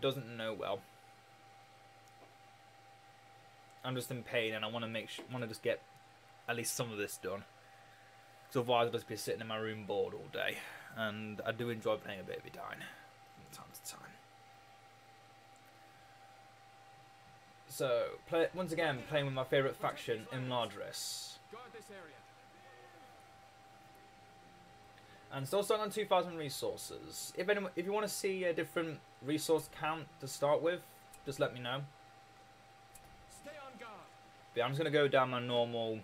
doesn't know well. I'm just in pain, and I want to just get at least some of this done. Because otherwise, I'll just be sitting in my room bored all day. And I do enjoy playing a bit of Edine from time to time. So, once again, playing with my favourite faction, Imladris. And still starting on 2,000 resources. If you want to see a different resource count to start with, just let me know. But yeah, I'm just going to go down my normal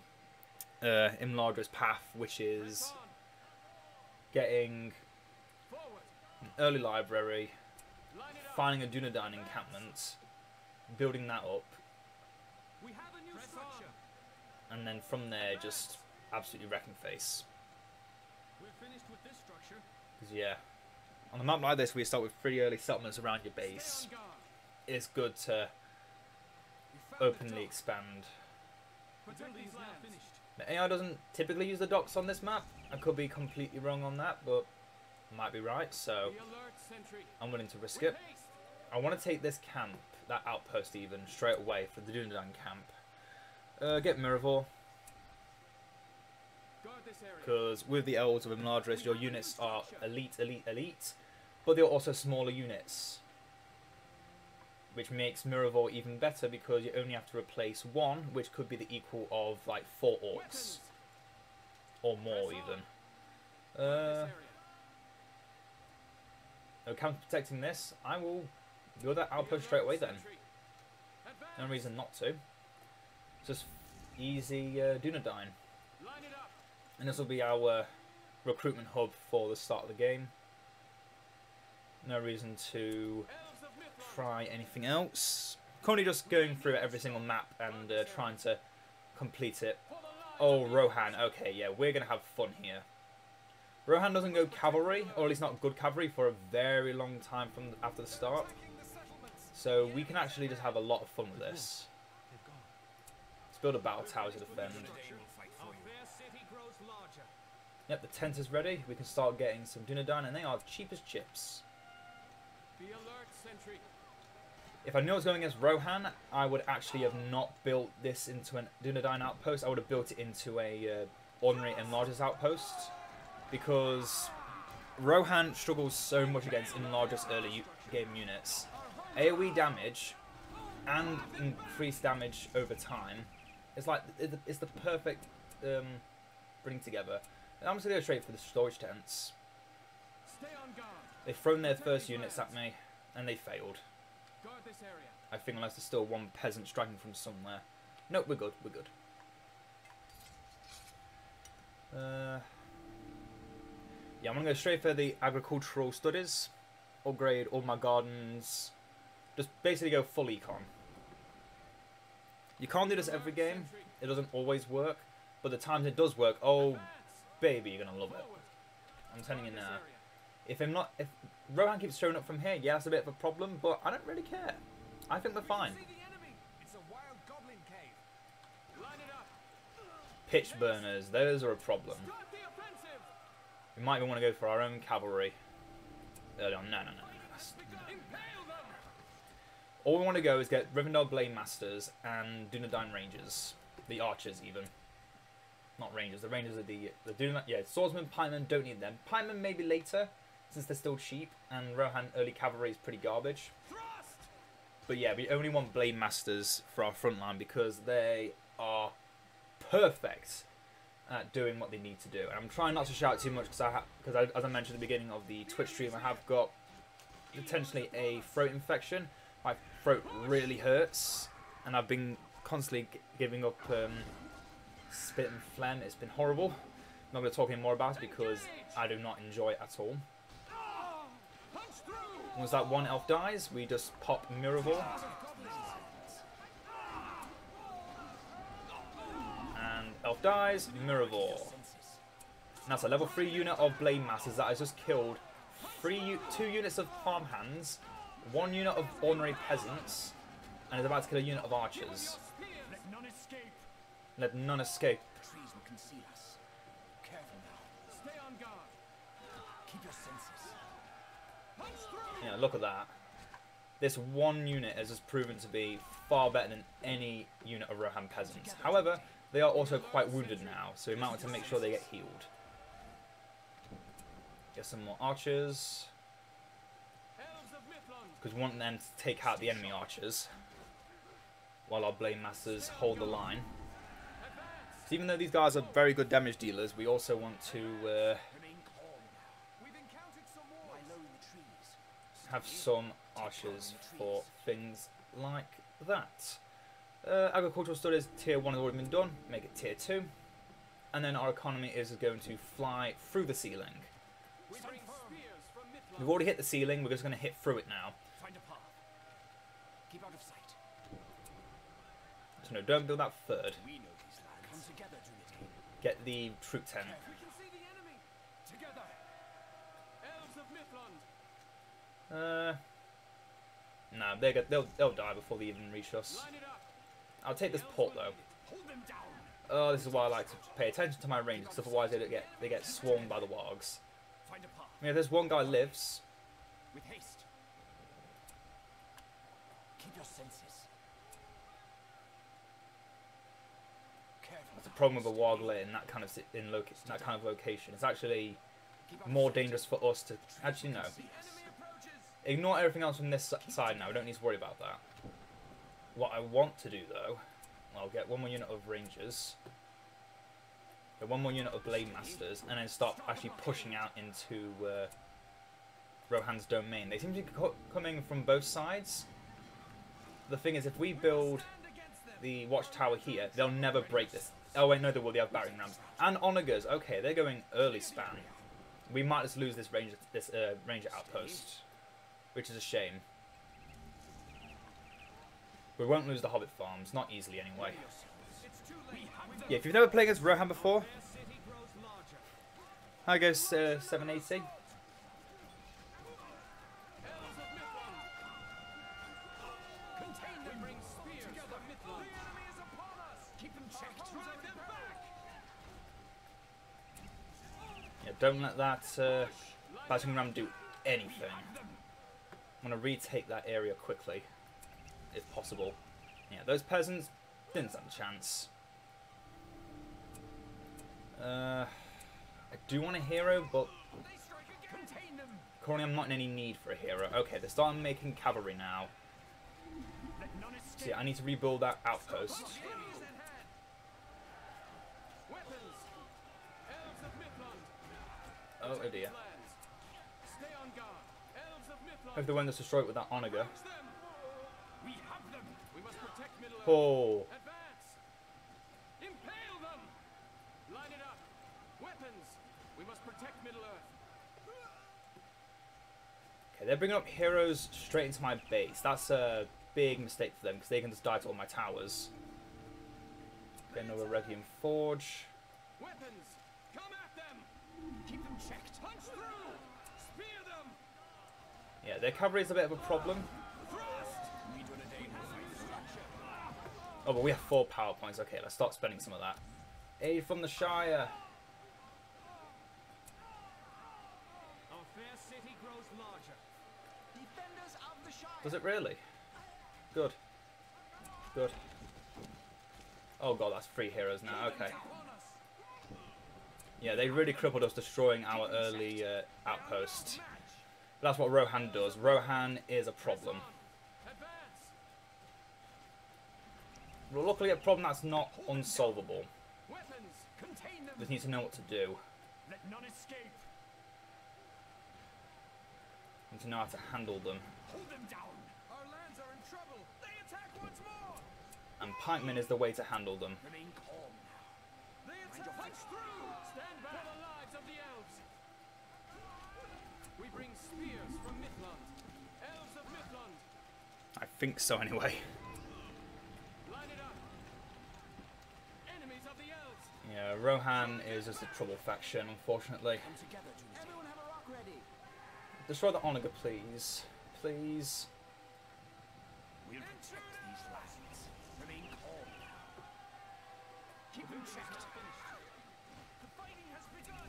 Imladris path, which is getting an early library, finding a Dunedain encampment, building that up, and then from there just absolutely wrecking face. Because yeah, on a map like this where you start with pretty early settlements around your base, it's good to openly expand. The AI doesn't typically use the docks on this map. I could be completely wrong on that, but I might be right, so I'm willing to risk it. I want to take this camp, that outpost even, straight away for the Dunedain camp. Get Miraval. Because with the Elves of Imladris, your units are elite, but they're also smaller units. Which makes Miraval even better because you only have to replace one, which could be the equal of like 4 orcs. Or more even. Counter protecting this, I will build that outpost straight away then. No reason not to. Just easy Dunedain. And this will be our recruitment hub for the start of the game. No reason to try anything else. Currently just going through every single map and trying to complete it. Oh, Rohan. Okay, yeah, we're going to have fun here. Rohan doesn't go cavalry, or at least not good cavalry, for a very long time from after the start. So we can actually just have a lot of fun with this. Let's build a battle tower to defend. Yep, the tent is ready. We can start getting some Dunedain, and they are cheap as chips. If I knew I was going against Rohan, I would actually have not built this into a Dunedain outpost. I would have built it into a ordinary Imladris outpost. Because Rohan struggles so much against Imladris early game units. AoE damage and increased damage over time. It's like it's the perfect bring together. And I'm just gonna go straight for the storage tents. They've thrown their first units at me and they failed. I think unless there's still one peasant striking from somewhere. Nope, we're good. We're good. Yeah, I'm going to go straight for the agricultural studies. Upgrade all my gardens. Just basically go full econ. You can't do this every game. It doesn't always work. But the times it does work, oh baby, you're going to love it. I'm telling you now. If Rohan keeps showing up from here, yeah, that's a bit of a problem, but I don't really care. I think we're fine. Pitch burners, those are a problem. We might even want to go for our own cavalry. No. All we want to go is get Rivendell Blade Masters and Dunedain Rangers. The archers, even. Not Rangers. The Rangers are the Dunedain. Yeah, Swordsmen, Pikemen, don't need them. Pikemen maybe later, since they're still cheap. And Rohan early cavalry is pretty garbage. But yeah, we only want Blade Masters for our front line because they are perfect at doing what they need to do. And I'm trying not to shout too much because as I mentioned at the beginning of the Twitch stream, I have got potentially a throat infection. My throat really hurts, and I've been constantly giving up spit and phlegm. It's been horrible. I'm not going to talk any more about it because I do not enjoy it at all. Once that one elf dies, we just pop Miraval. And elf dies, Miraval. And that's a level 3 unit of Blade Masters that has just killed 2 units of farmhands, 1 unit of ordinary peasants, and is about to kill a unit of archers. Let none escape. Trees will conceal us. Careful now. Stay on guard. Keep your senses. Yeah, look at that. this one unit has just proven to be far better than any unit of Rohan peasants. However, they are also quite wounded now, so we might want to make sure they get healed. Get some more archers, because we want them to take out the enemy archers, while our Blade Masters hold the line. So even though these guys are very good damage dealers, we also want to have some archers for things like that. Agricultural studies tier 1 has already been done, make it tier 2. And then our economy is going to fly through the ceiling. We've already hit the ceiling, we're just going to hit through it now. Find a path. Keep out of sight. So no, don't build that third. We know these lands. Come together, Dunedain. Get the troop tent. We can see the enemy. Together. Elves of Mithlond. No, they'll die before they even reach us. Line it up. I'll take this port though. Hold them down. Oh, this is why I like to pay attention to my range, because otherwise they get swarmed by the wargs. Find a path. I mean, if this one guy lives, With haste. Keep your senses. Careful. that's the problem with a warglet in that kind of that kind of location. It's actually more dangerous for us to actually no. The enemy approaches. Ignore everything else from this side now. We don't need to worry about that. What I want to do though, I'll get one more unit of rangers, get one more unit of blade masters, and then start actually pushing out into Rohan's domain. They seem to be coming from both sides. The thing is, if we build the watchtower here, they'll never break this. Oh wait, no, they will. They have battering rams and onagers. Okay, they're going early span. We might just lose this ranger outpost, which is a shame. We won't lose the Hobbit farms, not easily anyway. Yeah, if you've never played against Rohan before, I go 780. Yeah, don't let that battering ram do anything. I'm going to retake that area quickly, if possible. Yeah, those peasants didn't stand a chance. I do want a hero, but currently I'm not in any need for a hero. Okay, they're starting making cavalry now. So yeah, I need to rebuild that outpost. Oh dear. Hope the one that's destroyed with that onager. Oh. Impale them! Line it up. Weapons. We must protect Middle-earth. Okay, they're bringing up heroes straight into my base. That's a big mistake for them, because they can just die to all my towers. Get another Requiem Forge. Weapons. Come at them. Keep them checked. Punch through. Spear them. Yeah, their cavalry is a bit of a problem. Oh, but we have 4 power points. Okay, let's start spending some of that. Aid from the Shire. Our fair city grows larger. Defenders of the Shire. Does it really? Good. Good. Oh god, that's 3 heroes now. Okay. Yeah, they really crippled us, destroying our early outpost. That's what Rohan does. Rohan is a problem. Well, luckily a problem that's not unsolvable. Weapons. Contain them. Just need to know what to do. Let none escape. Need to know how to handle them. Hold them down. Our lands are in trouble. They attack once more. And pikemen is the way to handle them. Remain calm now. They attack. Punch through. Stand back. For the lives of the elves. We bring spears from Mithlond. Elves of Mithlond. I think so anyway. Line it up. Enemies of the elves. Yeah, Rohan is just a trouble faction, unfortunately. Come together, Dunedain. Everyone have a rock ready. Destroy the onager, please. Please. We'll protect these lands. Remain calm now. Keep them checked. The fighting has begun.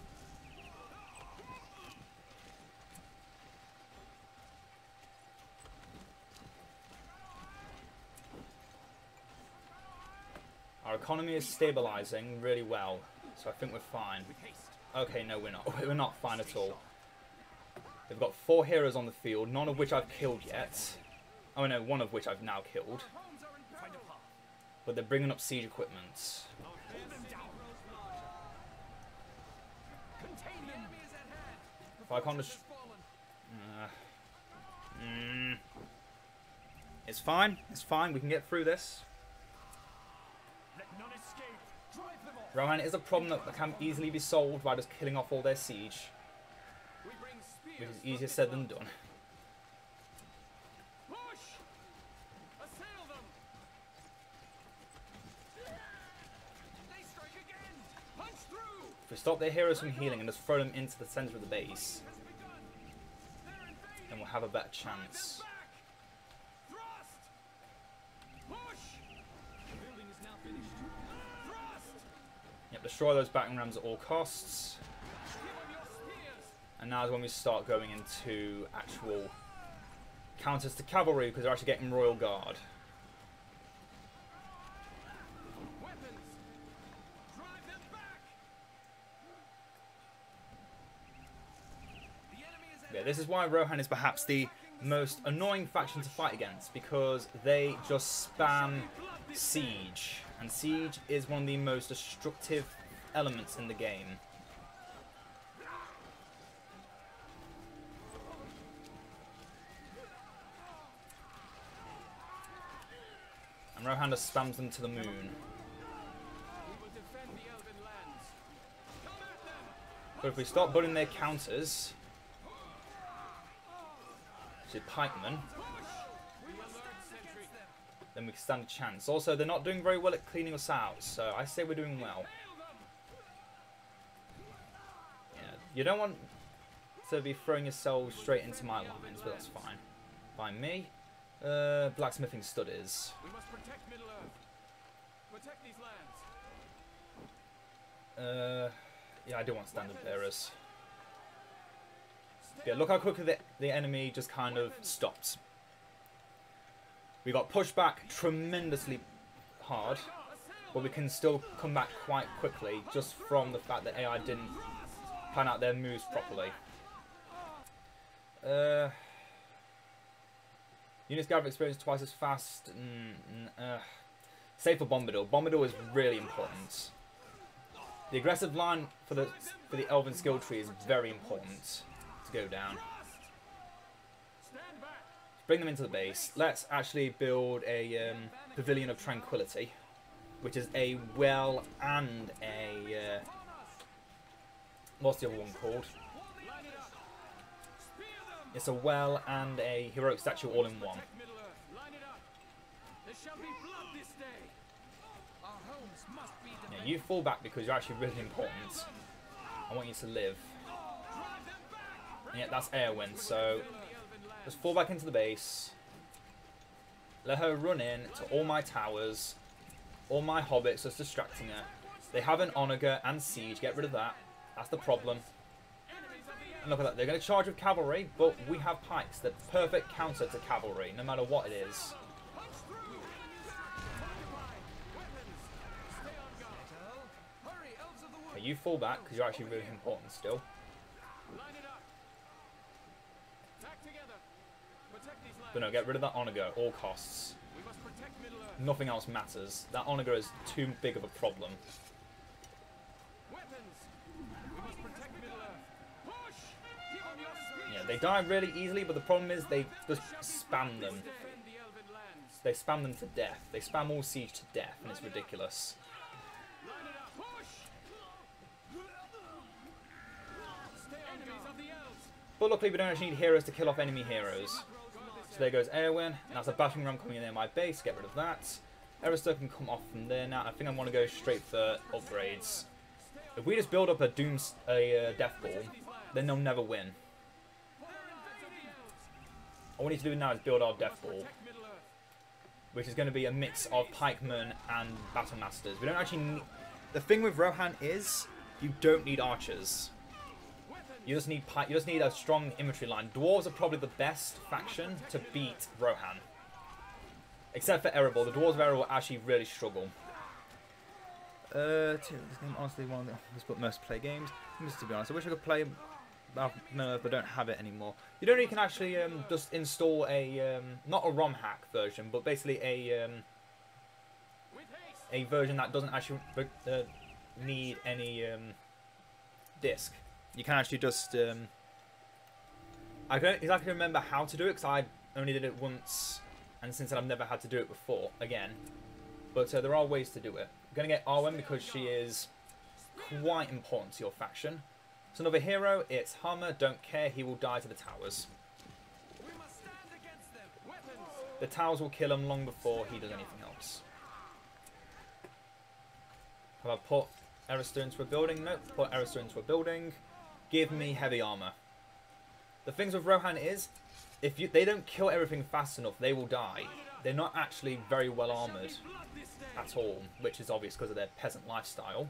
Our economy is stabilizing really well, so I think we're fine. With haste. Okay, no, we're not. We're not fine at all. They've got 4 heroes on the field, none of which I've killed yet. Oh no, one of which I've now killed. Homes are in find a path. But they're bringing up siege equipment. Hold them down. Contain them. Enemy is at hand. If I can't just... Fallen. It's fine. It's fine. We can get through this. Let none escape. Drive them off. Rohan is a problem that can easily be solved by just killing off all their siege, We bring spears. which is easier said than done. Push. Assail them. They strike again. Punch through. If we stop their heroes from healing and just throw them into the center of the base, Has begun. They're invading. then we'll have a better Drive them chance. back. Thrust. Push. The building is now finished. Thrust. Yep, destroy those battering rams at all costs. Give them your spears. And now is when we start going into actual counters to cavalry, because they're actually getting Royal Guard. Weapons. Drive them back. The enemy is at Yeah, this is why Rohan is perhaps the most annoying faction to fight against, because they just spam siege, and siege is one of the most destructive elements in the game. And Rohan just spams them to the moon. We will defend the Elven lands. Come at them. But if we start building their counters, which is pikemen, We will learn sentry. then we can stand a chance. Also, they're not doing very well at cleaning us out, so I say we're doing well. Yeah, you don't want to be throwing yourselves straight into my lines, but that's fine. By me. Blacksmithing studies. We must protect Middle Earth. Protect these lands. Yeah, I do want standard bearers. Yeah, look how quickly the enemy just kind of stopped. We got pushed back tremendously hard, but we can still come back quite quickly just from the fact that AI didn't plan out their moves properly. Units gather experience twice as fast. Save for Bombadil. Bombadil is really important. The aggressive line for the Elven skill tree is very important to go down. Stand back. Bring them into the base. Let's actually build a Pavilion of Tranquility, which is a well and a what's the other one called? Line it up. Spear them. It's a well and a heroic statue all in one. Protect Middle Earth. Line it up. There shall be blood this day. Our homes must be Yeah, defended. you fall back because you're actually really important. I want you to live. Drive them back. And yet that's Eowyn, so The Elven lands. just fall back into the base. Let her run in to all my towers, all my hobbits just distracting her. They have an Onager and Siege, get rid of that. That's the problem. Enemies of the And look at that, they're going to charge with cavalry, but we have pikes. The perfect counter to cavalry, no matter what it is. punch through. Fortify. Weapons. Stay on guard. Hurry, elves of the wood. Okay, you fall back because you're actually really important still. Line it up. Back together. Protect these lands. But no, get rid of that Onager at all costs. We must protect Middle Earth. Nothing else matters. That Onager is too big of a problem. Weapons. We must protect Middle Earth. Push. Give them your spears. Yeah, they die really easily, but the problem is they just spam them. Defend the Elven lands. They spam them to death. They spam all siege to death, and it's ridiculous. Line it up. Push. Stay on enemies of the elves. But luckily, we don't actually need heroes to kill off enemy heroes. So there goes Eowyn, and that's a battering ram coming in near my base. Get rid of that. Erister can come off from there now. I think I want to go straight for upgrades. If we just build up a Death Ball, then they'll never win. All we need to do now is build our Death Ball, Protect Middle Earth. which is going to be a mix of pikemen and battle masters. We don't actually need... The thing with Rohan is you don't need archers. You just need you just need a strong infantry line. Dwarves are probably the best faction to beat Rohan. Except for Erebor. The Dwarves of Erebor actually really struggle. This game honestly one of the most played games. Just to be honest, I wish I could play no, but don't have it anymore. You don't. You can actually just install a not a ROM hack version, but basically a version that doesn't actually need any disk. You can actually just I don't exactly remember how to do it because I only did it once, and since then I've never had to do it before again. But there are ways to do it. I'm gonna get Arwen because she is quite important to your faction. It's another hero. It's Hammer. Don't care. He will die to the towers. We must stand against them. Weapons. The towers will kill him long before he does anything else. Have I put Aristor into a building? Nope. Put Aristor into a building. Give me heavy armor. The things with Rohan is, if they don't kill everything fast enough, they will die. They're not actually very well armored at all, which is obvious because of their peasant lifestyle.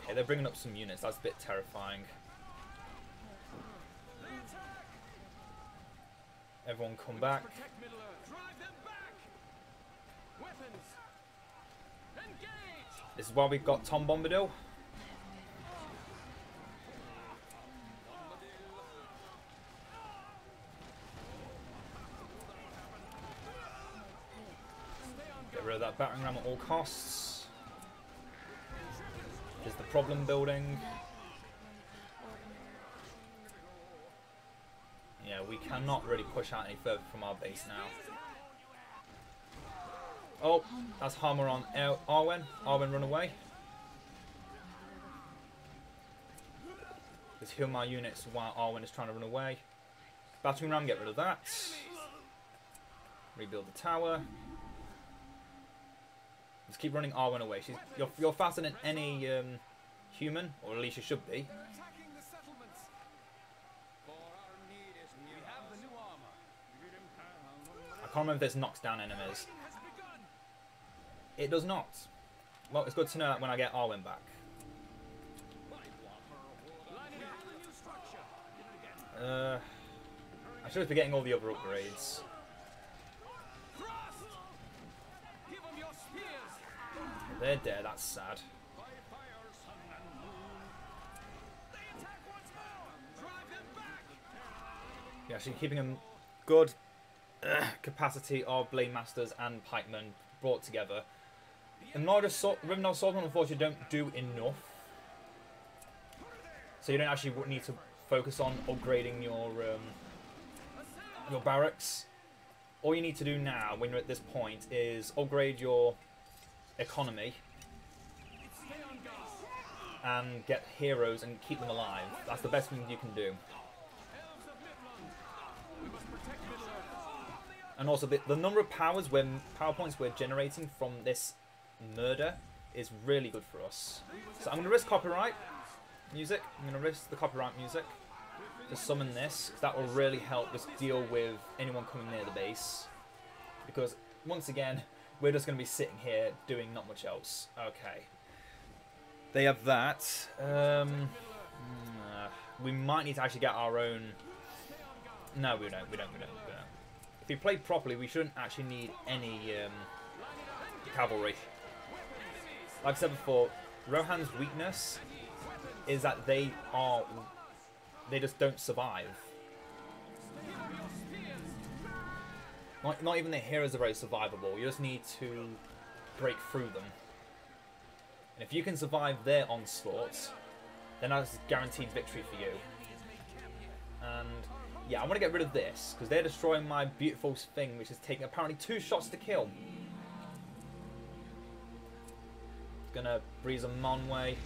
Okay, they're bringing up some units. That's a bit terrifying. Everyone come back. This is why we've got Tom Bombadil. Get rid of that battering ram at all costs. Is the problem building? Yeah, we cannot really push out any further from our base now. Oh, that's Hammer on Arwen. Arwen, run away. Just heal my units while Arwen is trying to run away. Battering ram, get rid of that. Rebuild the tower. Just keep running Arwen away. You're faster than any human, or at least you should be. I can't remember if this knocks down enemies. It does not. Well, it's good to know that when I get Arwen back. I should be getting all the other upgrades. They're dead, that's sad. You're actually keeping a good capacity of Blade Masters and Pikemen brought together. And Rivendell Swordsmen unfortunately don't do enough. So you don't actually need to focus on upgrading your barracks. All you need to do now, when you're at this point, is upgrade your economy and get heroes and keep them alive. That's the best thing you can do. And also the number of power points we're generating from this murder is really good for us. So I'm going to risk copyright music. I'm going to risk the copyright music to summon this, 'cause that will really help us deal with anyone coming near the base. Because once again, we're just going to be sitting here doing not much else. Okay. They have that. We might need to actually get our own... No, we don't. If we play properly, we shouldn't actually need any cavalry. Like I said before, Rohan's weakness is that they just don't survive. Not even the heroes are very survivable. You just need to break through them. And if you can survive their onslaughts, then that's guaranteed victory for you. And yeah, I want to get rid of this, because they're destroying my beautiful thing, which is taking apparently 2 shots to kill. Gonna breeze a Monway,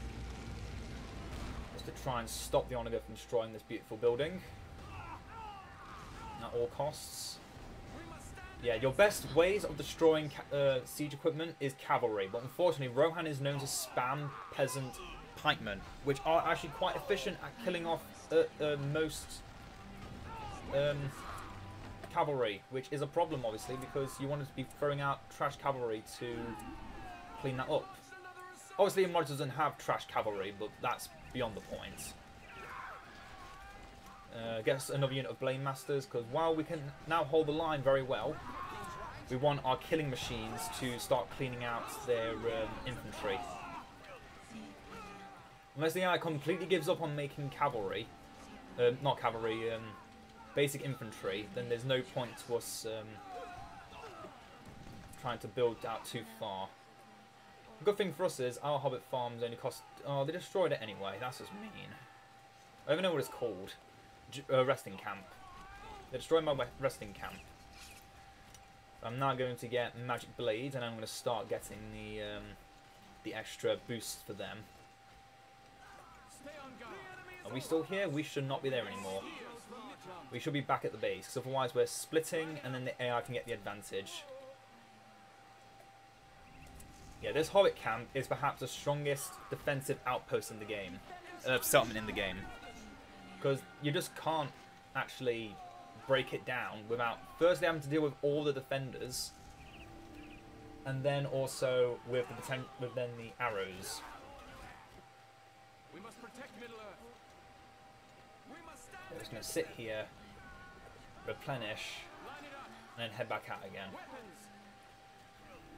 just to try and stop the Onager from destroying this beautiful building. At all costs. Yeah, your best ways of destroying siege equipment is cavalry, but unfortunately Rohan is known to spam peasant pikemen, which are actually quite efficient at killing off most cavalry, which is a problem obviously because you want to be throwing out trash cavalry to clean that up. Obviously Mod doesn't have trash cavalry, but that's beyond the point. Get us another unit of Blade Masters, because while we can now hold the line very well, we want our killing machines to start cleaning out their infantry. Unless the AI completely gives up on making cavalry, not cavalry, basic infantry, then there's no point to us trying to build out too far. The good thing for us is our Hobbit farms only cost... Oh, they destroyed it anyway. That's just mean. I don't even know what it's called. Resting camp. They destroyed my resting camp. I'm now going to get magic blades, and I'm going to start getting the extra boost for them. Are we still here? We should not be there anymore. We should be back at the base, because otherwise we're splitting, and then the AI can get the advantage. Yeah, this Hobbit camp is perhaps the strongest defensive outpost in the game. Settlement in the game. Because you just can't actually break it down without firstly having to deal with all the defenders, and then also with the arrows. We must protect Middle-earth. We must stand. I'm just going to sit here, replenish, and then head back out again.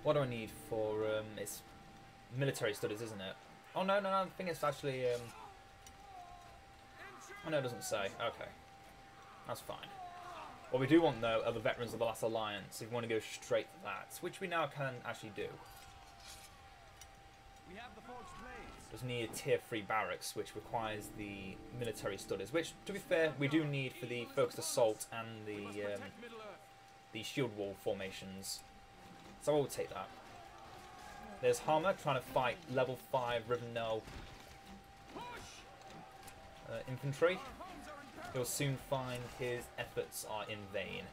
What do I need for, it's military studies, isn't it? Oh, no, I think it's actually, oh, no, it doesn't say. Okay. That's fine. What we do want, though, are the veterans of the last alliance, if we want to go straight to that, which we now can actually do. We have the forged blades. Just need a tier 3 barracks, which requires the military studies, which, to be fair, we do need for the focused assault and the shield wall formations. So I will take that. There's Hammer trying to fight level 5 Rivendell infantry. He'll soon find his efforts are in vain.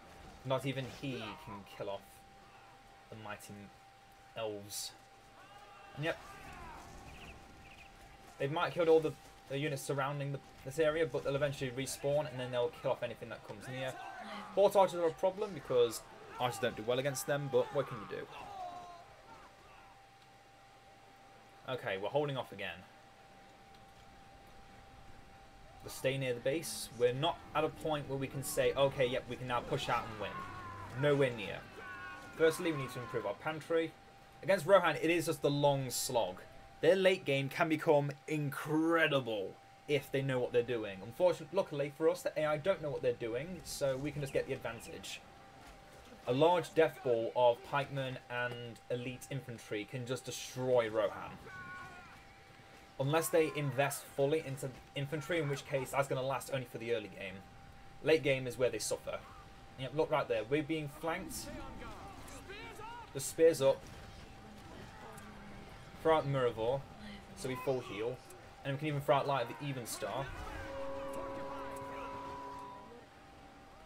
Not even he can kill off the mighty elves. And yep. They might have killed all the units surrounding this area, but they'll eventually respawn, and then they'll kill off anything that comes near. Horse archers are a problem because archers don't do well against them, but what can you do? Okay, we're holding off again. We'll stay near the base. We're not at a point where we can say, okay, yep, we can now push out and win. Nowhere near. Firstly, we need to improve our pantry. Against Rohan, it is just the long slog. Their late game can become incredible if they know what they're doing. Unfortunately, luckily for us, the AI don't know what they're doing, so we can just get the advantage. A large death ball of pikemen and elite infantry can just destroy Rohan. Unless they invest fully into infantry, in which case that's going to last only for the early game. Late game is where they suffer. Yep, look right there. We're being flanked. The spears up. Throw out Miravor, so we full heal. And we can even throw out Light of the Even Star.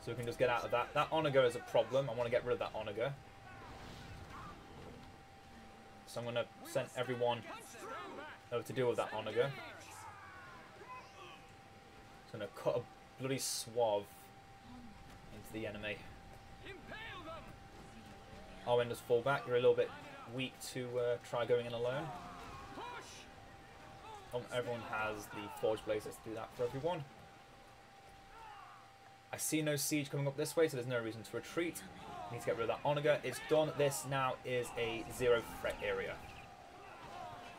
So we can just get out of that. That Onager is a problem. I want to get rid of that Onager. So I'm going to send everyone over to deal with that Onager. So I'm going to cut a bloody swath into the enemy. Arwen does fall back. You're a little bit weak to try going in alone. Everyone has the Forge Blades. Let's do that for everyone. I see no siege coming up this way, so there's no reason to retreat. Need to get rid of that Onager. It's done. This now is a 0 threat area.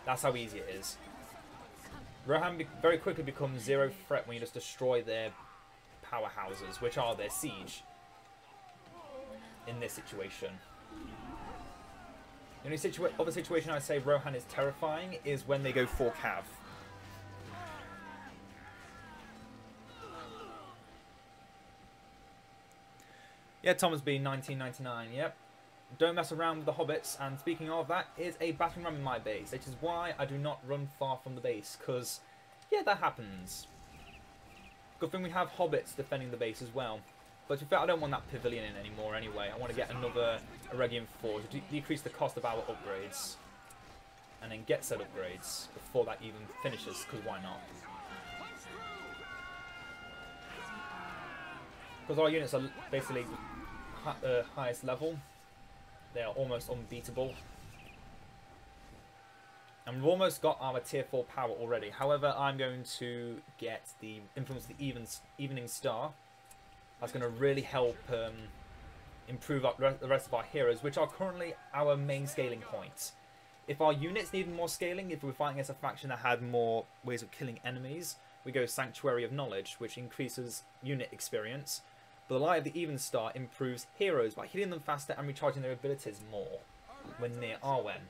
That's how easy it is. Rohan very quickly becomes 0 threat when you just destroy their powerhouses, which are their siege. In this situation. The only other situation I'd say Rohan is terrifying is when they go full cav. Yeah, Thomas B, 1999, yep. Don't mess around with the hobbits, and speaking of, that is a battering ram in my base, which is why I do not run far from the base, because, yeah, that happens. Good thing we have hobbits defending the base as well. But to be fair, I don't want that pavilion in anymore anyway. I want to get another Eregion Forge, decrease the cost of our upgrades, and then get said upgrades before that even finishes, because why not? Because our units are basically highest level, they are almost unbeatable. And we've almost got our tier 4 power already. However, I'm going to get the Influence of the Evening Star. That's going to really help improve the rest of our heroes, which are currently our main scaling points. If our units needed more scaling, if we were fighting against a faction that had more ways of killing enemies, we go Sanctuary of Knowledge, which increases unit experience. But the Light of the Even Star improves heroes by hitting them faster and recharging their abilities more when near Arwen.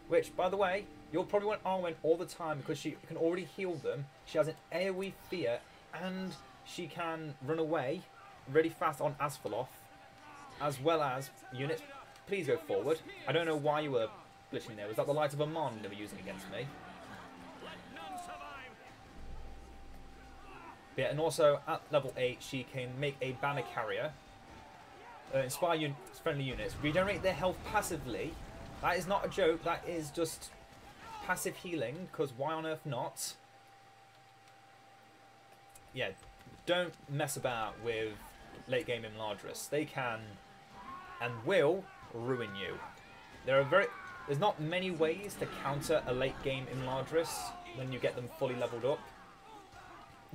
Which, by the way, you'll probably want Arwen all the time because she can already heal them. She has an AoE fear and she can run away really fast on Asphaleth, as well as units. Please go forward. I don't know why you were glitching there. Was that the Light of Amon they were using against me? But yeah, and also at level 8 she can make a banner carrier, inspire friendly units, regenerate their health passively. That is not a joke, that is just passive healing, because why on earth not? Yeah, don't mess about with late game Imladris. They can and will ruin you. There's not many ways to counter a late game Imladris when you get them fully leveled up.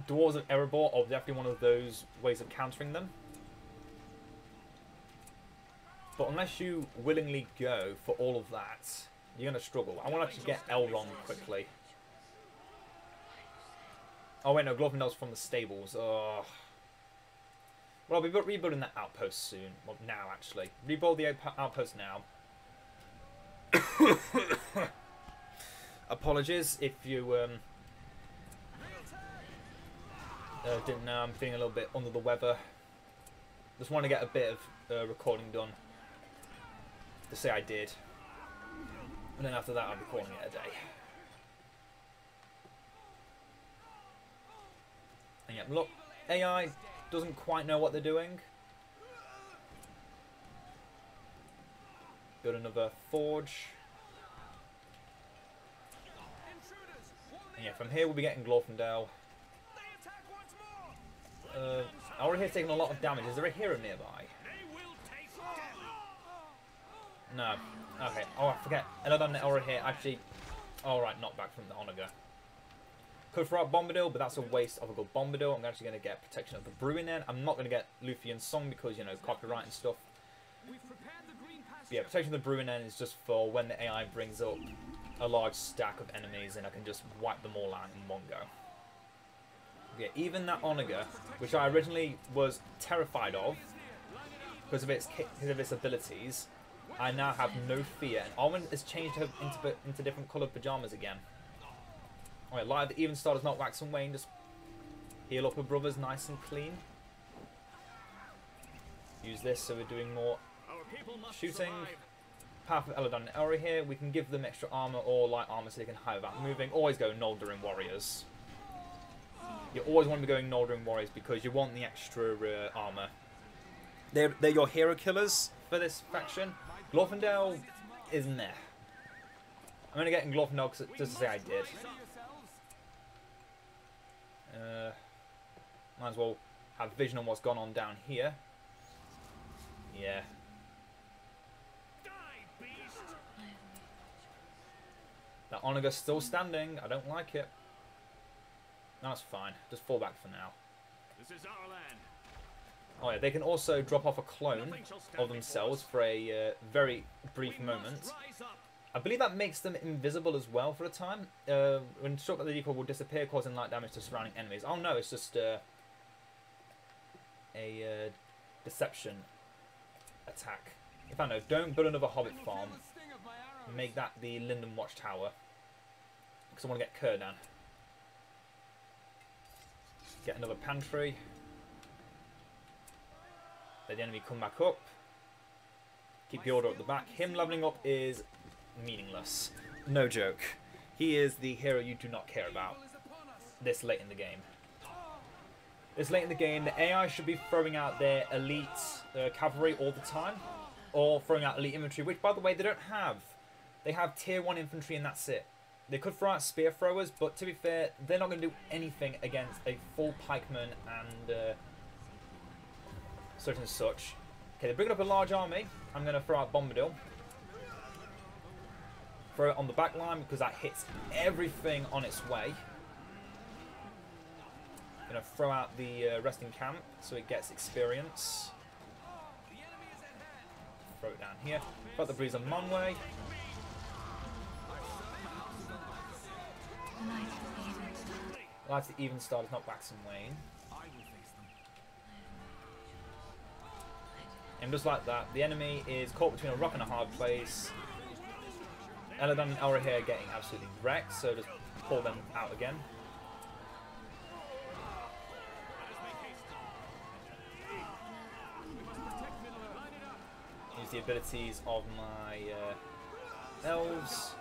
Dwarves of Erebor are definitely one of those ways of countering them. But unless you willingly go for all of that, you're going to struggle. I want to get Elrond quickly. Oh wait, no, Glorfindel's from the stables. Oh. Well, I'll be rebuilding that outpost soon. Well, now actually. Rebuild the outpost now. Apologies if you didn't know. I'm feeling a little bit under the weather. Just want to get a bit of recording done to say I did, and then after that I'll be calling it a day. And yeah, look, AI doesn't quite know what they're doing. Build another forge. And yeah, from here we'll be getting Glorfindel. I already hear taking a lot of damage. Is there a hero nearby? No. Okay. Oh, I forget. Another Elrond here. Actually, alright, not back from the Onager. Could throw out Bombadil, but that's a waste of a good Bombadil. I'm actually going to get Protection of the Bruinen. I'm not going to get Lúthien's Song because, you know, copyright and stuff. But yeah, Protection of the Bruinen is just for when the AI brings up a large stack of enemies and I can just wipe them all out in one go. Yeah, even that Onager, which I originally was terrified of because of its abilities, I now have no fear. And Arwen has changed her into different coloured pyjamas again. Alright, Light of the Even Star does not wax and wane, just heal up her brothers nice and clean. Use this so we're doing more shooting. Path of Eladon and Elry here, we can give them extra armour or light armour so they can hide without moving. Always go Noldurin Warriors. You always want to be going Noldurin Warriors because you want the extra armour. They're your hero killers for this faction. Glorfindel is meh. I'm only getting Glorfindel just to say I did. Might as well have vision on what's gone on down here. Yeah. That Onager's still standing. I don't like it. No, that's fine. Just fall back for now. This is our land. Oh yeah, they can also drop off a clone of themselves for a very brief moment. I believe that makes them invisible as well for a time. When struck by the decoy will disappear, causing light damage to surrounding enemies. Oh no, it's just a deception attack. If I know, don't build another Hobbit farm. Make that the Linden Watchtower. Because I want to get Círdan. Get another pantry. Let the enemy come back up. Keep the order at the back. Him leveling up is meaningless. No joke. He is the hero you do not care about this late in the game. This late in the game, the AI should be throwing out their elite cavalry all the time. Or throwing out elite infantry, which by the way they don't have. They have tier 1 infantry and that's it. They could throw out spear throwers, but to be fair, they're not going to do anything against a full pikeman and such and such. Okay, they're bringing up a large army. I'm going to throw out Bombadil. Throw it on the back line because that hits everything on its way. Going to throw out the resting camp so it gets experience. here. Got the breeze on Monway. Lights the even start is not wax and wane. And just like that, the enemy is caught between a rock and a hard place. Eladon and Elra here getting absolutely wrecked, so just pull them out again. Use the abilities of my elves.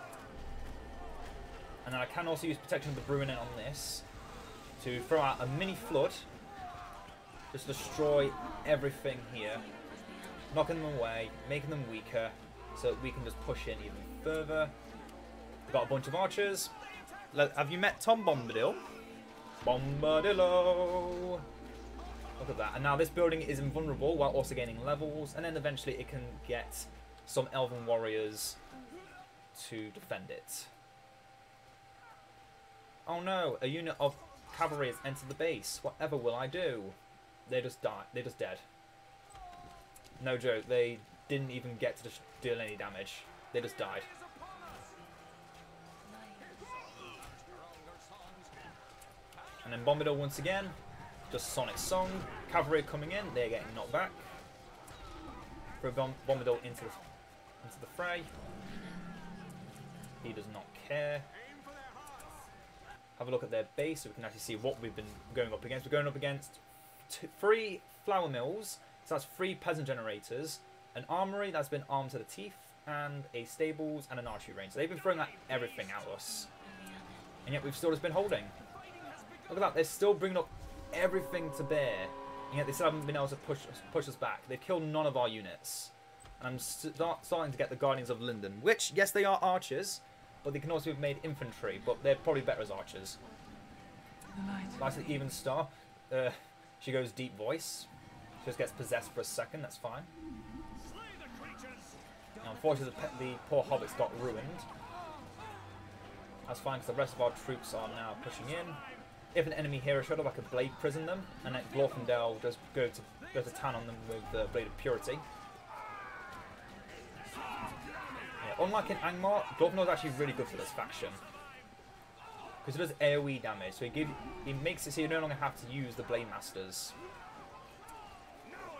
And then I can also use Protection of the Bruinen on this to throw out a mini flood. Just destroy everything here. Knocking them away, making them weaker, so that we can just push in even further. We've got a bunch of archers. Have you met Tom Bombadil? Bombadillo! Look at that. And now this building is invulnerable while also gaining levels, and then eventually it can get some elven warriors to defend it. Oh no, a unit of cavalry has entered the base. Whatever will I do? They just died. They're just dead. No joke, they didn't even get to deal any damage. They just died. And then Bombadil once again. Just Sonic Song. Cavalry coming in, they're getting knocked back. Throw Bombadil into the fray. He does not care. Have a look at their base so we can actually see what we've been going up against. We're going up against 3 flour mills. So that's 3 peasant generators, an armory that's been armed to the teeth, and a stables and an archery range. So they've been throwing everything at us. And yet we've still just been holding. Look at that, they're still bringing up everything to bear. And yet they still haven't been able to push us back. They've killed none of our units. And I'm starting to get the Guardians of Linden, which, yes, they are archers, but they can also be made infantry, but they're probably better as archers. Nice the even star. She goes deep voice. Just gets possessed for a second, that's fine. Now, unfortunately, the poor hobbits got ruined. That's fine, because the rest of our troops are now pushing in. If an enemy hero showed up, I could Blade Prison them, and then Glorfindel does go to town on them with the Blade of Purity. Yeah, unlike in Angmar, Glorfindel is actually really good for this faction. Because it does AoE damage, so he makes it so you no longer have to use the Blade Masters.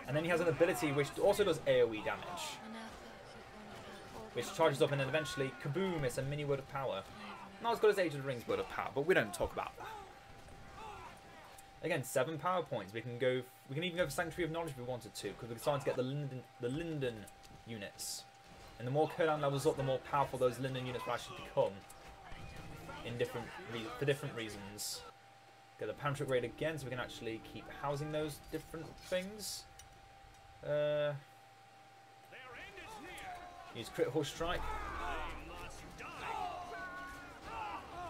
And then he has an ability which also does AoE damage, which charges up and then eventually, kaboom, it's a mini word of power. Not as good as Age of the Rings word of power, but we don't talk about that. Again, 7 power points. We can even go for Sanctuary of Knowledge if we wanted to, because we're starting to get the Linden units. And the more Kurdan levels up, the more powerful those Linden units will actually become. For different reasons. Get the Pantric Raid again, so we can actually keep housing those different things. Use Critical Strike.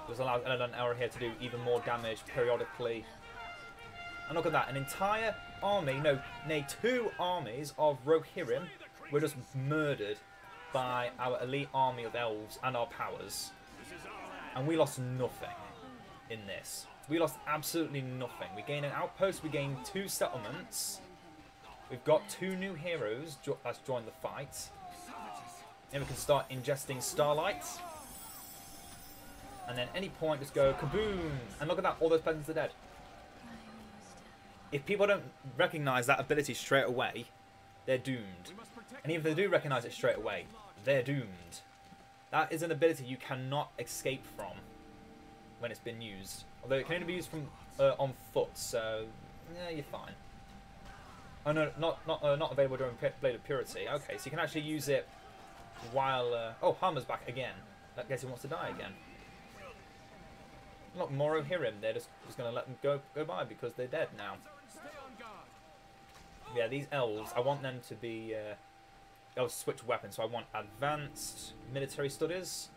This allows Eladon and Elra here to do even more damage periodically. And look at that, an entire army, nay 2 armies of Rohirrim were just murdered by our elite army of elves and our powers. And we lost nothing in this. We lost absolutely nothing. We gained an outpost, we gained 2 settlements. We've got 2 new heroes that's joined the fight. Then we can start ingesting Starlight. And then any point, just go kaboom! And look at that, all those peasants are dead. If people don't recognise that ability straight away, they're doomed. And even if they do recognise it straight away, they're doomed. That is an ability you cannot escape from when it's been used. Although it can only be used from on foot, so yeah, you're fine. Oh no, not available during Blade of Purity. Okay, so you can actually use it while... oh, Harmer's back again. I guess he wants to die again. Look, Moro Hirim, they're just going to let them go by because they're dead now. Yeah, these elves, I want them to be... they'll switch weapons, so I want advanced military studies.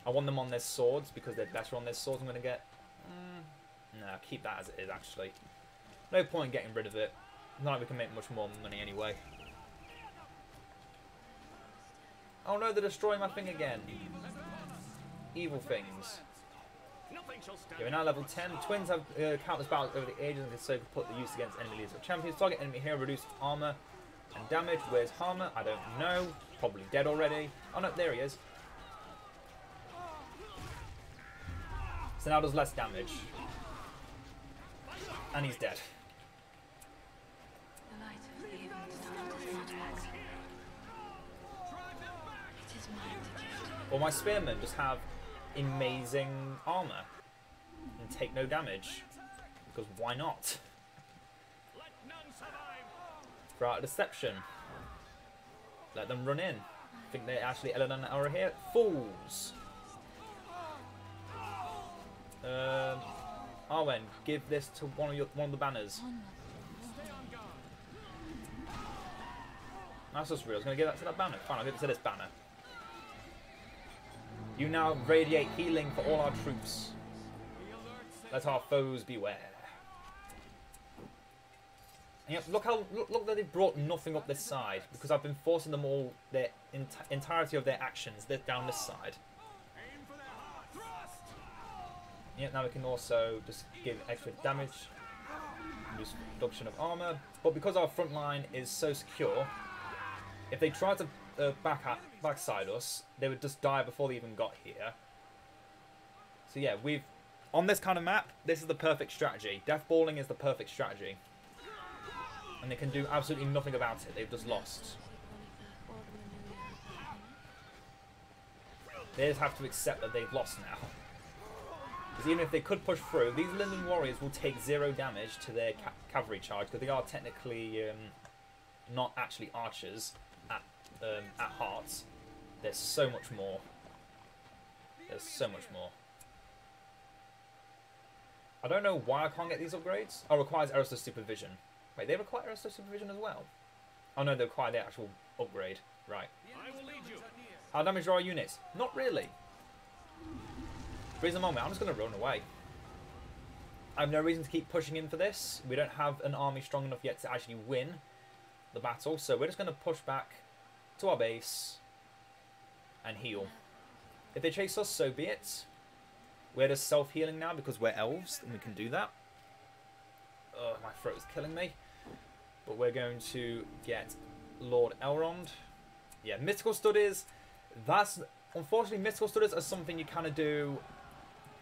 I want them on their swords because they're better on their swords. I'm going to get... no, keep that as it is, actually. No point in getting rid of it. Not like we can make much more money anyway. Oh no, they're destroying my thing again. Evil things. Okay, we're now level 10. Twins have countless battles over the ages and so could put the use against enemy leaders or champions. Target enemy hero, reduce armor And damage, where's Harmer? I don't know. Probably dead already. Oh no, there he is. So now does less damage. And he's dead. The light of the evening star does not wax. It is mine to gift. Well, my spearmen just have amazing armor and take no damage. Because why not? Let none survive. Throw out a deception. Let them run in. Think they actually Eladon are here? Fools! Arwen, give this to one of the banners. That's just real. I was going to give that to that banner. Fine, I'll give it to this banner. You now radiate healing for all our troops. Let our foes beware. And yep, look that they brought nothing up this side, because I've been forcing them all, their entirety of their actions down this side. Yep, now we can also just give extra damage, reduce reduction of armor. But because our front line is so secure, if they try to backside us, they would just die before they even got here. So yeah, on this kind of map, this is the perfect strategy. Death balling is the perfect strategy. And they can do absolutely nothing about it. They've just lost. They just have to accept that they've lost now. Because even if they could push through, these Linden Warriors will take 0 damage to their cavalry charge, because they are technically not actually archers at hearts. There's so much more. There's so much more. I don't know why I can't get these upgrades. Oh, requires Aristos Supervision. Wait, they require Aristos Supervision as well? Oh no, they require the actual upgrade. Right. I will lead you. How damaged are our units? Not really. Reason moment, I'm just going to run away. I have no reason to keep pushing in for this. We don't have an army strong enough yet to actually win the battle, so we're just going to push back to our base and heal. If they chase us, so be it. We're just self-healing now because we're elves, and we can do that. Ugh, my throat is killing me. But we're going to get Lord Elrond. Yeah, Mystical Studies. Unfortunately, Mystical Studies are something you kind of do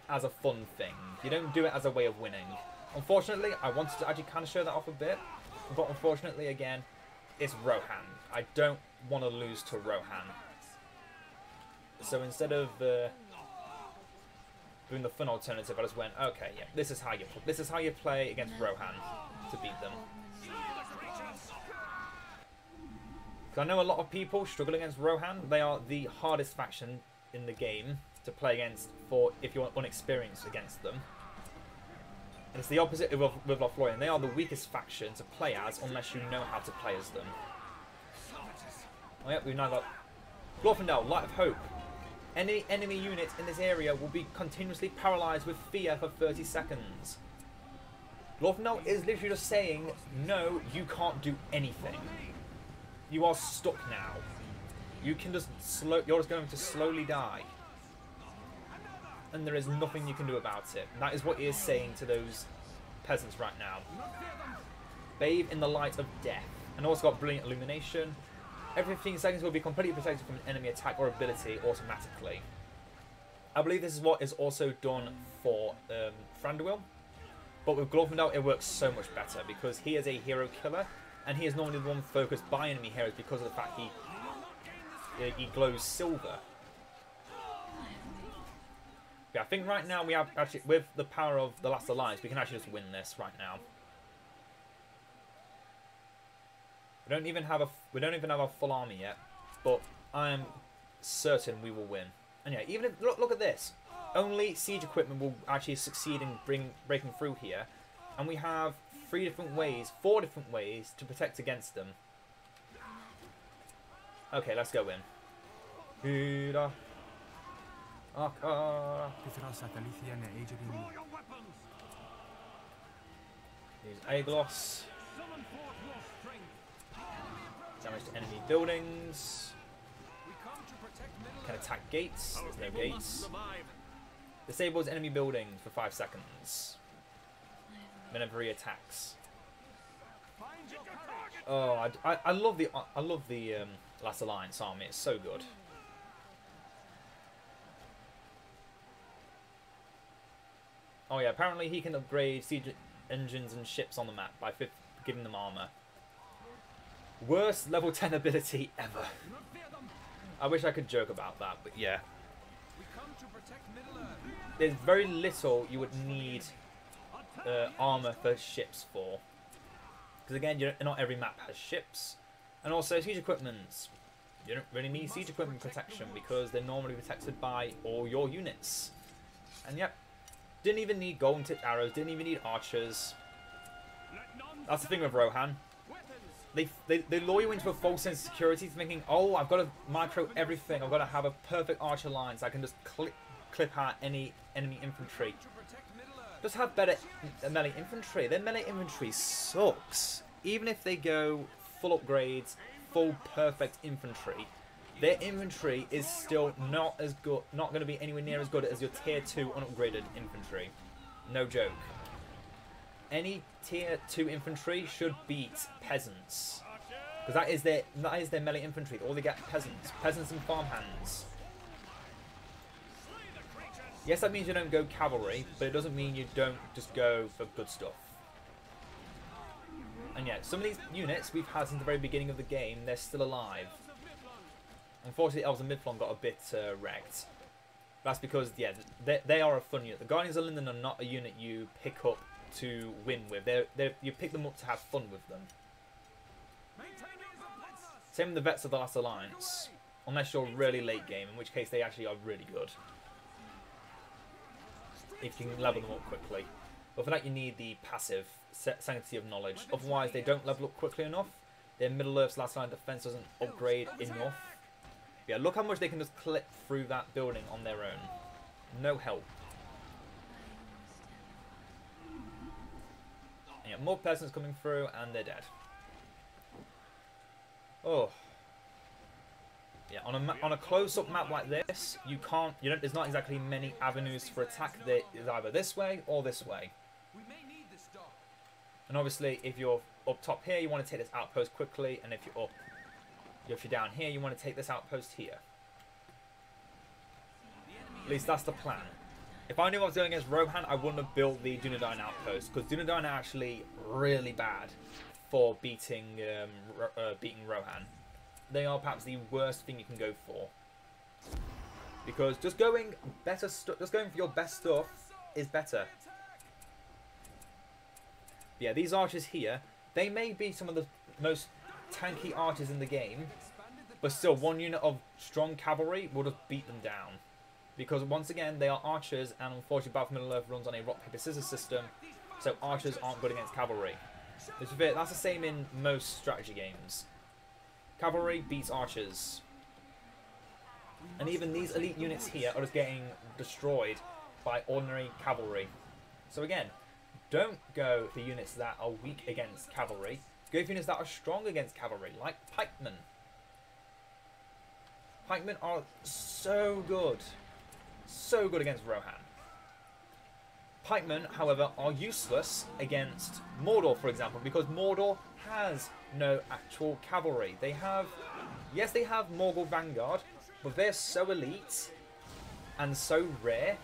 as a fun thing. You don't do it as a way of winning. Unfortunately, I wanted to actually kind of show that off a bit. But unfortunately, again, it's Rohan. I don't want to lose to Rohan. So instead of doing the fun alternative, I just went, okay, yeah, this is how you play against Rohan to beat them. Because I know a lot of people struggle against Rohan. They are the hardest faction in the game to play against if you're unexperienced against them. And it's the opposite with Lothlorien. They are the weakest faction to play as unless you know how to play as them. Oh yeah, we've now got Glorfindel, Light of Hope. Any enemy unit in this area will be continuously paralysed with fear for 30 seconds. Glorfindel is literally just saying, no, you can't do anything. You are stuck now. You can just you're just going to slowly die. And there is nothing you can do about it. And that is what he is saying to those peasants right now. Bathe in the light of death. And also got Brilliant Illumination. Every 15 seconds will be completely protected from an enemy attack or ability automatically. I believe this is what is also done for Thranduil. But with Glorfindel it works so much better because he is a hero killer. And he is normally the one focused by enemy heroes because of the fact he glows silver. Yeah, I think right now we have actually, with the power of the Last Alliance, we can actually just win this right now. We don't even have a full army yet, but I am certain we will win. And yeah, even if look at this, only siege equipment will actually succeed in breaking through here, and we have 4 different ways to protect against them. Okay, let's go in. Use Aeglos. Damage to enemy buildings. Can attack gates. There's no gates. Disables enemy buildings for 5 seconds. Whenever he attacks. Oh, I love the Last Alliance army. It's so good. Oh yeah, apparently he can upgrade siege engines and ships on the map by giving them armor. Worst level 10 ability ever. Do not fear them. I wish I could joke about that, but yeah. We come to protect Middle Earth. There's very little you would need armor for ships for. Because again, not every map has ships. And also siege equipment. You don't really need siege equipment protection because they're normally protected by all your units. And yep, didn't even need golden tipped arrows, didn't even need archers. Let none That's the thing with Rohan. weapons. They lure you into a false sense of security, thinking, oh, I've got to micro everything. I've got to have a perfect archer line so I can just clip out any enemy infantry. To protect Middle Earth. Just have better melee infantry. Their melee infantry sucks. Even if they go full upgrades, full perfect infantry, their infantry is still not as good, not going to be anywhere near as good as your tier 2 unupgraded infantry. No joke. Any tier 2 infantry should beat peasants. Because that is their melee infantry. All they get peasants and farmhands. Yes, that means you don't go cavalry, but it doesn't mean you don't just go for good stuff. And yeah, some of these units we've had since the very beginning of the game, they're still alive. Unfortunately, Elves of Midflon got a bit wrecked. That's because, yeah, they are a fun unit. The Guardians of Linden are not a unit you pick up to win with. You pick them up to have fun with them. Same with the Vets of the Last Alliance. Unless you're really late game, in which case they actually are really good. If you can level them up quickly. But for that you need the passive Sanctity of Knowledge. Otherwise they don't level up quickly enough. Their Middle Earth's last line defense doesn't upgrade enough. Yeah, look how much they can just clip through that building on their own. No help. And yeah, more peasants coming through and they're dead. Oh. Yeah, on a close-up map like this, there's not exactly many avenues for attack. There is either this way or this way. We may need this dock. And obviously, if you're up top here, you want to take this outpost quickly, and if you're down here, you want to take this outpost here. At least that's the plan. If I knew I was going against Rohan, I wouldn't have built the Dunedain outpost, because Dunedain are actually really bad for beating Rohan. They are perhaps the worst thing you can go for, because just going for your best stuff is better. Yeah, these archers here, they may be some of the most tanky archers in the game, but still, one unit of strong cavalry would have beat them down. Because once again, they are archers, and unfortunately, Battle for Middle-earth runs on a rock paper scissors system, so archers aren't good against cavalry. That's the same in most strategy games. Cavalry beats archers. And even these elite units here are just getting destroyed by ordinary cavalry. So again, don't go for units that are weak against cavalry. Go for units that are strong against cavalry, like pikemen. Pikemen are so good. So good against Rohan. Pikemen, however, are useless against Mordor, for example, because Mordor has no actual cavalry. They have Morgul Vanguard, but they're so elite and so rare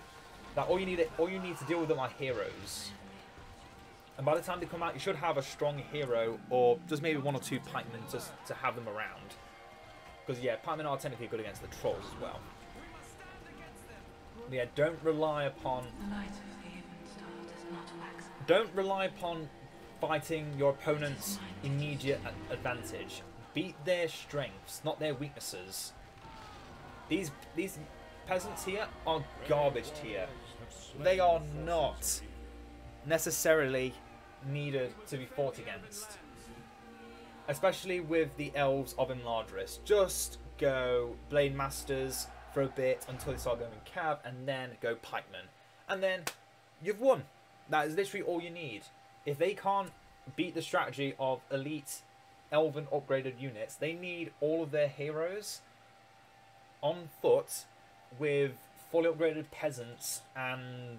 that all you need to deal with them are heroes. And by the time they come out, you should have a strong hero, or just maybe one or two pikemen just to have them around. Because yeah, pikemen are technically good against the trolls as well. But yeah, don't rely upon fighting your opponent's immediate advantage. Beat their strengths, not their weaknesses. These peasants here are garbage tier. They are not necessarily needed to be fought against. Especially with the elves of Imladris. Just go Blade Masters for a bit until they start going cav, and then go pikemen. And then you've won. That is literally all you need. If they can't beat the strategy of elite elven upgraded units, they need all of their heroes on foot with fully upgraded peasants and